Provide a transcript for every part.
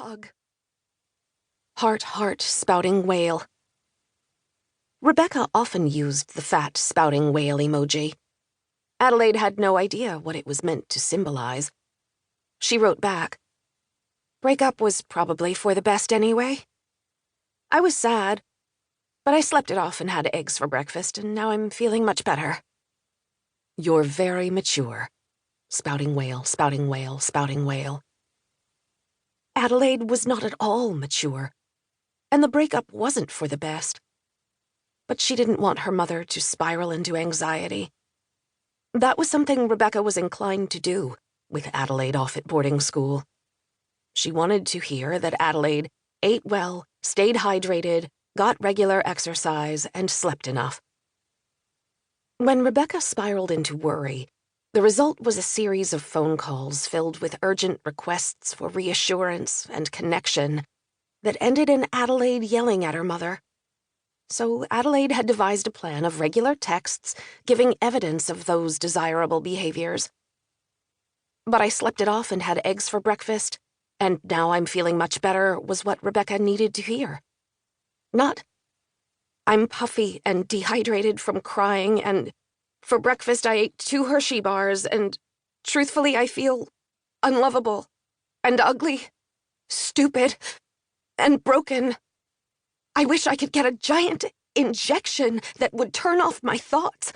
hug. Heart, heart, spouting whale. Rebecca often used the fat, spouting whale emoji. Adelaide had no idea what it was meant to symbolize. She wrote back, "Breakup was probably for the best anyway. I was sad, but I slept it off and had eggs for breakfast, and now I'm feeling much better." You're very mature. Spouting whale, spouting whale, spouting whale. Adelaide was not at all mature, and the breakup wasn't for the best. But she didn't want her mother to spiral into anxiety. That was something Rebecca was inclined to do, with Adelaide off at boarding school. She wanted to hear that Adelaide ate well, stayed hydrated, got regular exercise, and slept enough. When Rebecca spiraled into worry, the result was a series of phone calls filled with urgent requests for reassurance and connection that ended in Adelaide yelling at her mother. So Adelaide had devised a plan of regular texts giving evidence of those desirable behaviors. "But I slept it off and had eggs for breakfast, and now I'm feeling much better," was what Rebecca needed to hear. Not, "I'm puffy and dehydrated from crying, and for breakfast I ate 2 Hershey bars, and truthfully I feel unlovable and ugly, stupid, and broken. I wish I could get a giant injection that would turn off my thoughts.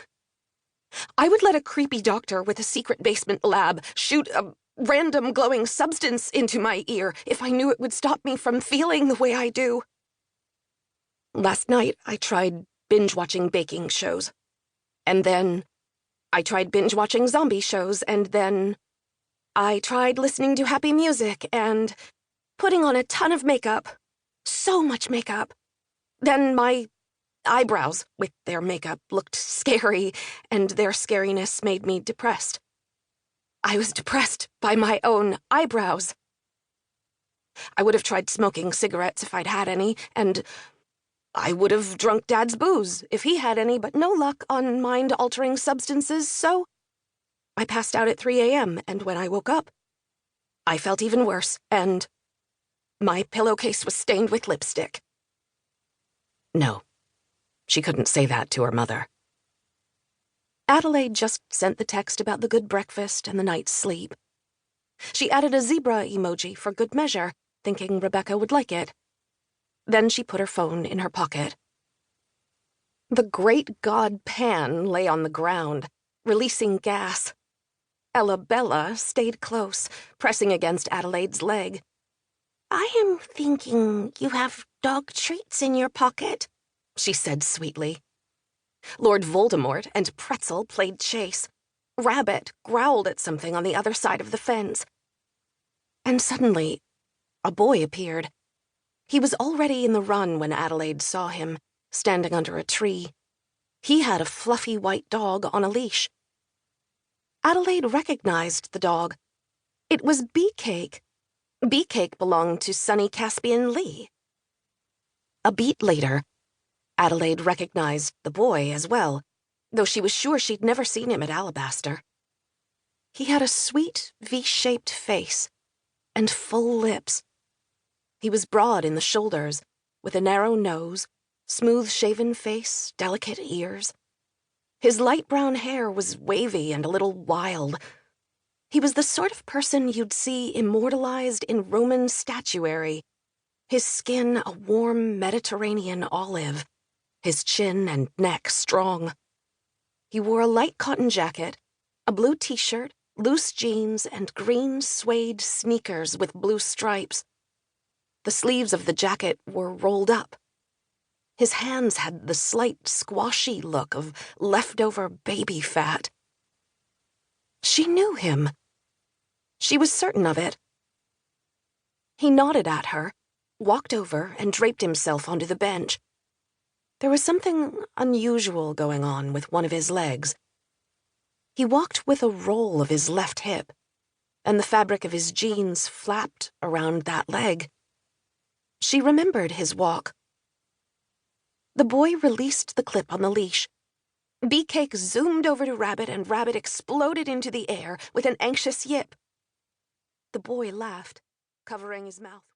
I would let a creepy doctor with a secret basement lab shoot a random glowing substance into my ear if I knew it would stop me from feeling the way I do." Last night, I tried binge-watching baking shows. And then I tried binge-watching zombie shows, and then I tried listening to happy music and putting on a ton of makeup. So much makeup. Then my eyebrows, with their makeup, looked scary, and their scariness made me depressed. I was depressed by my own eyebrows. I would have tried smoking cigarettes if I'd had any, and I would have drunk Dad's booze if he had any, but no luck on mind-altering substances, so I passed out at 3 a.m., and when I woke up, I felt even worse, and my pillowcase was stained with lipstick. No, she couldn't say that to her mother. Adelaide just sent the text about the good breakfast and the night's sleep. She added a zebra emoji for good measure, thinking Rebecca would like it. Then she put her phone in her pocket. The great god Pan lay on the ground, releasing gas. Ella Bella stayed close, pressing against Adelaide's leg. "I am thinking you have dog treats in your pocket," she said sweetly. Lord Voldemort and Pretzel played chase. Rabbit growled at something on the other side of the fence. And suddenly, a boy appeared. He was already in the run when Adelaide saw him, standing under a tree. He had a fluffy white dog on a leash. Adelaide recognized the dog. It was Beecake. Beecake belonged to Sonny Caspian Lee. A beat later, Adelaide recognized the boy as well, though she was sure she'd never seen him at Alabaster. He had a sweet, V-shaped face and full lips. He was broad in the shoulders, with a narrow nose, smooth-shaven face, delicate ears. His light brown hair was wavy and a little wild. He was the sort of person you'd see immortalized in Roman statuary, his skin a warm Mediterranean olive, his chin and neck strong. He wore a light cotton jacket, a blue t-shirt, loose jeans, and green suede sneakers with blue stripes. The sleeves of the jacket were rolled up. His hands had the slight, squashy look of leftover baby fat. She knew him. She was certain of it. He nodded at her, walked over, and draped himself onto the bench. There was something unusual going on with one of his legs. He walked with a roll of his left hip, and the fabric of his jeans flapped around that leg. She remembered his walk. The boy released the clip on the leash. Beecake zoomed over to Rabbit, and Rabbit exploded into the air with an anxious yip. The boy laughed, covering his mouth.